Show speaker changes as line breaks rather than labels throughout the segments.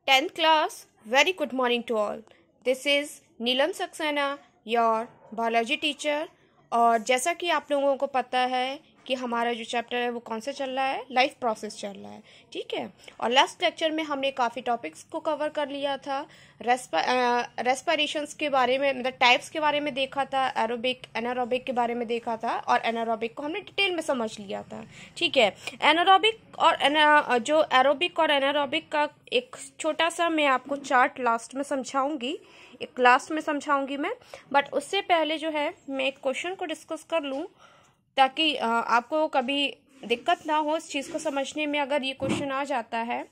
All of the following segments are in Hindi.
10th class, very good morning to all. This is Neelam Saxena, your biology teacher. और जैसा कि आप लोगों को पता है कि हमारा जो चैप्टर है वो कौन सा चल रहा है, लाइफ प्रोसेस चल रहा है, ठीक है। और लास्ट लेक्चर में हमने काफ़ी टॉपिक्स को कवर कर लिया था। रेस्पिरेशंस के बारे में, मतलब टाइप्स के बारे में देखा था, एरोबिक एनारोबिक के बारे में देखा था, और एनारोबिक को हमने डिटेल में समझ लिया था, ठीक है। एनारोबिक और जो एरोबिक और एनारोबिक का एक छोटा सा मैं आपको चार्ट लास्ट में समझाऊंगी, एक क्लास में समझाऊंगी मैं। बट उससे पहले जो है मैं एक क्वेश्चन को डिस्कस कर लूँ ताकि आपको कभी दिक्कत ना हो इस चीज़ को समझने में। अगर ये क्वेश्चन आ जाता है,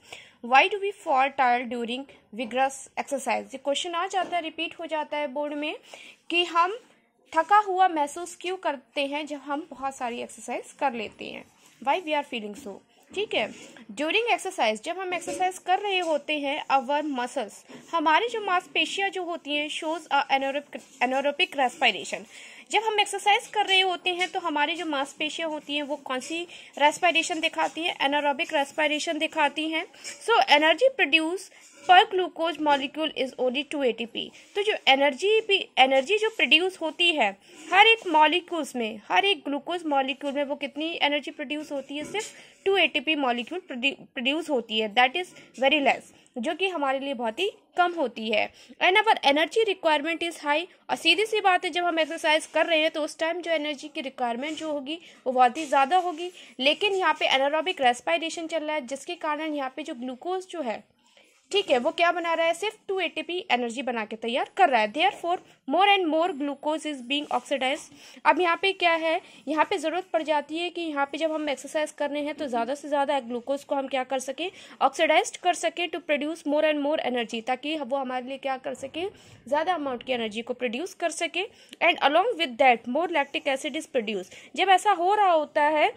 why do we fall tired during vigorous exercise, ये क्वेश्चन आ जाता है, रिपीट हो जाता है बोर्ड में कि हम थका हुआ महसूस क्यों करते हैं जब हम बहुत सारी एक्सरसाइज कर लेते हैं, why we are feeling so, ठीक है। ड्यूरिंग एक्सरसाइज, जब हम एक्सरसाइज कर रहे होते हैं, अवर मसल्स, हमारी जो मांसपेशियां जो होती हैं, शोज एनारोबिक रेस्पिरेशन। जब हम एक्सरसाइज कर रहे होते हैं तो हमारी जो मांसपेशियां होती हैं वो कौन सी रेस्पिरेशन दिखाती हैं, एनारोबिक रेस्पिरेशन दिखाती हैं। सो एनर्जी प्रोड्यूस पर glucose molecule is only 2 ATP। तो जो एनर्जी जो प्रोड्यूस होती है हर एक मॉलिक्यूल्स में, हर एक ग्लूकोज मॉलिक्यूल में, वो कितनी एनर्जी प्रोड्यूस होती है, सिर्फ 2 ATP मॉलिक्यूल प्रोड्यूस होती है। दैट इज वेरी लेस, जो कि हमारे लिए बहुत ही कम होती है। And our energy requirement is high. और सीधी सी बात है, जब हम एक्सरसाइज कर रहे हैं तो उस टाइम जो एनर्जी की रिक्वायरमेंट जो होगी वो बहुत ही ज़्यादा होगी। लेकिन यहाँ पे एनारोबिक रेस्पिरेशन चल रहा है, जिसके कारण यहाँ पे जो ग्लूकोज जो है, ठीक है, वो क्या बना रहा है, सिर्फ 2 ATP एनर्जी बना के तैयार कर रहा है। Therefore more and more glucose is being oxidise. अब यहाँ पे क्या है, यहाँ पे ज़रूरत पड़ जाती है कि यहाँ पे जब हम एक्सरसाइज कर रहे हैं तो ज़्यादा से ज़्यादा ग्लूकोज को हम क्या कर सकें, ऑक्सीडाइज कर सकें to produce more and more energy, ताकि वो हमारे लिए क्या कर सके, ज़्यादा अमाउंट की एनर्जी को प्रोड्यूस कर सके। And along with that more lactic acid is produce. जब ऐसा हो रहा होता है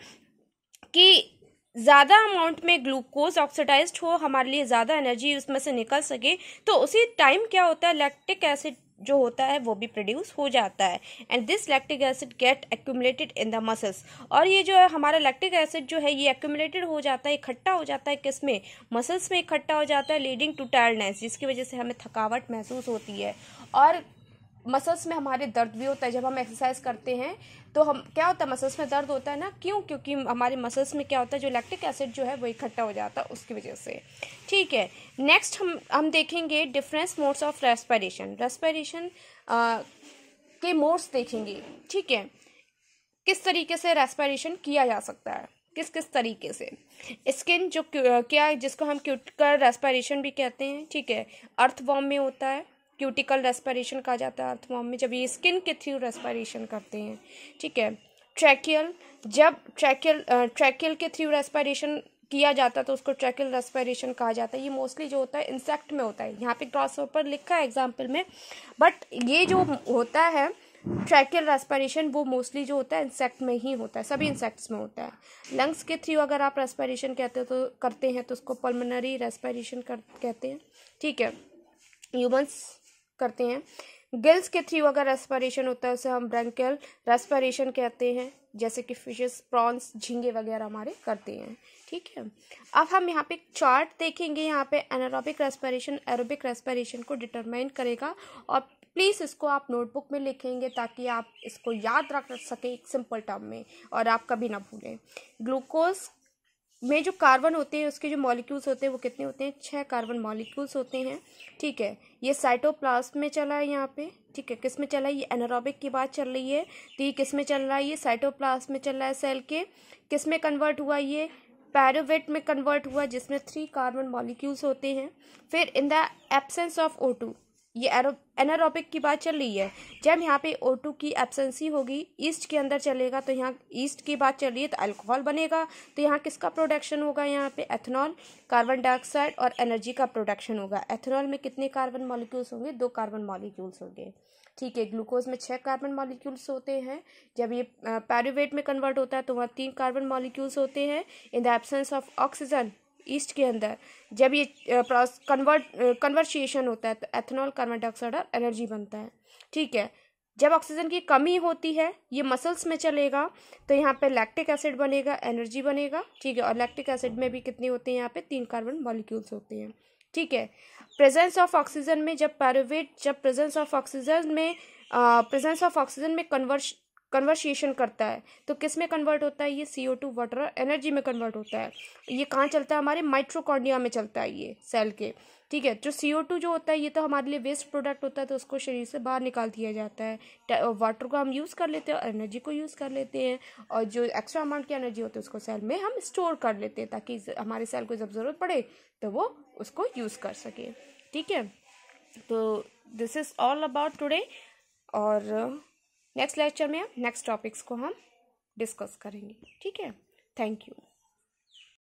कि ज़्यादा अमाउंट में ग्लूकोज ऑक्सीडाइज्ड हो, हमारे लिए ज़्यादा एनर्जी उसमें से निकल सके, तो उसी टाइम क्या होता है, लैक्टिक एसिड जो होता है वो भी प्रोड्यूस हो जाता है। And this lactic acid get accumulated in the muscles. और ये जो है हमारा लैक्टिक एसिड जो है ये एक्यूमुलेटेड हो जाता है, इकट्ठा हो जाता है, किस में, मसल्स में इकट्ठा हो जाता है, लीडिंग टू टायर्डनेस, जिसकी वजह से हमें थकावट महसूस होती है। और मसल्स में हमारे दर्द भी होता है। जब हम एक्सरसाइज करते हैं तो हम क्या होता है, मसल्स में दर्द होता है ना, क्यों, क्योंकि हमारे मसल्स में क्या होता है, जो लैक्टिक एसिड जो है वो इकट्ठा हो जाता है उसकी वजह से, ठीक है। नेक्स्ट हम देखेंगे difference modes of respiration. Respiration के मोड्स देखेंगे, ठीक है, किस तरीके से रेस्पिरेशन किया जा सकता है, किस किस तरीके से। स्किन जो क्या, जिसको हम क्यूटिकल रेस्पिरेशन भी कहते हैं, ठीक है, अर्थवॉर्म में होता है, क्यूटिकल रेस्पिरेशन कहा जाता है अर्थवॉर्म में, जब ये स्किन के थ्रू रेस्पिरेशन करते हैं, ठीक है। ट्रैकियल, जब ट्रैकियल के थ्रू रेस्पिरेशन किया जाता है तो उसको ट्रैकियल रेस्पिरेशन कहा जाता है। ये मोस्टली जो होता है इंसेक्ट में होता है, यहाँ पे ग्रासहॉपर लिखा है एग्जाम्पल में, बट ये जो होता है ट्रैकियल रेस्पिरेशन वो मोस्टली जो होता है इंसेक्ट में ही होता है, सभी इंसेक्ट्स में होता है। लंग्स के थ्रू अगर आप रेस्पिरेशन करते हैं तो उसको पल्मोनरी रेस्पिरेशन कहते हैं, ठीक है, ह्यूमंस करते हैं। गिल्स के थ्रू अगर रेस्पिरेशन होता है उसे हम ब्रैंकियल रेस्पिरेशन कहते हैं, जैसे कि फिशेस, प्रॉन्स, झींगे वगैरह हमारे करते हैं, ठीक है। अब हम यहाँ पे चार्ट देखेंगे, यहाँ पे एनारोबिक रेस्पिरेशन एरोबिक रेस्पिरेशन को डिटरमाइन करेगा, और प्लीज़ इसको आप नोटबुक में लिखेंगे ताकि आप इसको याद रख सकें एक सिंपल टर्म में और आप कभी ना भूलें। ग्लूकोज में जो कार्बन होते हैं उसके जो मॉलिक्यूल्स होते हैं वो कितने होते हैं, 6 कार्बन मॉलिक्यूल्स होते हैं, ठीक है। ये साइटोप्लाज्म में चला है यहाँ पे, ठीक है, किस में चला है, ये एनारोबिक की बात चल रही है, तो ये किस में चल रहा है, ये साइटोप्लाज्म में चल रहा है सेल के। किस में कन्वर्ट हुआ, ये पैरोवेट में कन्वर्ट हुआ, जिसमें 3 कार्बन मॉलिक्यूल्स होते हैं। फिर in the absence of O2, ये एनारोबिक की बात चल रही है, जब यहाँ पे O2 की एब्सेंसी होगी, ईस्ट के अंदर चलेगा, तो यहाँ ईस्ट की बात चल रही है तो अल्कोहल बनेगा, तो यहाँ किसका प्रोडक्शन होगा, यहाँ पे एथेनॉल, कार्बन डाइऑक्साइड और एनर्जी का प्रोडक्शन होगा। एथेनॉल में कितने कार्बन मॉलिक्यूल्स होंगे, 2 कार्बन मॉलिक्यूल्स होंगे, ठीक है। ग्लूकोज में 6 कार्बन मॉलिक्यूल्स होते हैं, जब ये पैरुवेट में कन्वर्ट होता है तो वहाँ 3 कार्बन मॉलिक्यूल्स होते हैं। In the absence of oxygen, east के अंदर जब ये कन्वर्शिएशन होता है तो एथेनॉल, कार्बन डाइऑक्साइड और एनर्जी बनता है, ठीक है। जब ऑक्सीजन की कमी होती है, ये मसल्स में चलेगा, तो यहाँ पे लैक्टिक एसिड बनेगा, एनर्जी बनेगा, ठीक है। और लैक्टिक एसिड में भी कितने होते हैं, यहाँ पे 3 कार्बन मॉलिक्यूल्स होते हैं, ठीक है। प्रेजेंस ऑफ ऑक्सीजन में जब पायरुवेट जब प्रेजेंस ऑफ ऑक्सीजन में कन्वर्सेशन करता है तो किस में कन्वर्ट होता है? ये CO2 वाटर और एनर्जी में कन्वर्ट होता है। ये कहाँ चलता है? हमारे माइट्रोकॉन्ड्रिया में चलता है ये सेल के। ठीक है। जो CO2 जो होता है ये तो हमारे लिए वेस्ट प्रोडक्ट होता है, तो उसको शरीर से बाहर निकाल दिया जाता है। वाटर को हम यूज़ कर लेते हैं और एनर्जी को यूज़ कर लेते हैं, और जो एक्स्ट्रा अमाउंट की एनर्जी होती है उसको सेल में हम स्टोर कर लेते हैं, ताकि हमारे सेल को जब ज़रूरत पड़े तो वो उसको यूज़ कर सके। ठीक है। तो this is all about today, और नेक्स्ट लेक्चर में नेक्स्ट टॉपिक्स को हम डिस्कस करेंगे। ठीक है। Thank you.